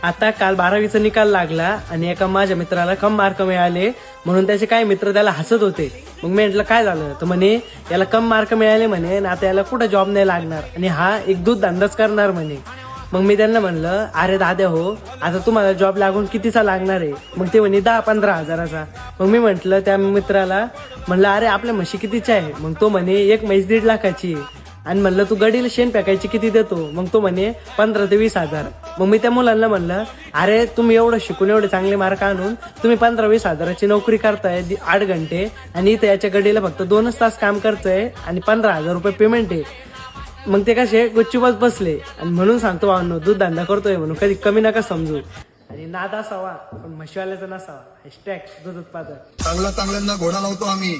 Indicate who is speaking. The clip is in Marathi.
Speaker 1: आता काल 12वीचा निकाल लागला आणि एका माझ्या मित्राला कम मार्क मिळाले म्हणून त्याचे काही मित्र त्याला हसत होते. मग मी म्हटलं काय झालं, तर म्हणे याला कम मार्क मिळाले म्हणे आणि आता याला कुठं जॉब नाही लागणार आणि हा एक दूध धंदाच करणार म्हणे. मग मी त्यांना म्हणलं अरे दादा हो, आता तुम्हाला जॉब लागून कितीचा लागणार आहे. मग ते म्हणे 10-15 हजाराचा. मग मी म्हटलं त्या मित्राला म्हणलं अरे आपल्या म्हशी कितीच्या आहे. मग तो म्हणे एक म्हैस 1.5 लाखाची आहे. आणि म्हणलं तू गडीला शेण फेकायची किती देतो. मग तो म्हणे 15 ते 20 हजार. मग मी त्या मुलांना म्हणलं अरे तुम्ही एवढं शिकून एवढे चांगले मार्क आणून तुम्ही 15-20 हजाराची नोकरी करताय 8 घंटे आणि इथे याच्या गडीला फक्त 2च तास काम करतोय आणि 15,000 रुपये पेमेंट आहे. मग ते कसे गुच्चूबच बसले. आणि म्हणून सांगतो भावांनो, दूध धंदा करतोय म्हणून कधी कमी नका समजू. आणि नाद असावा पण म्हशीवाल्याचा नसावा. # दूध उत्पादक.
Speaker 2: चांगल्या चांगल्यांना घोडा लावतो आम्ही.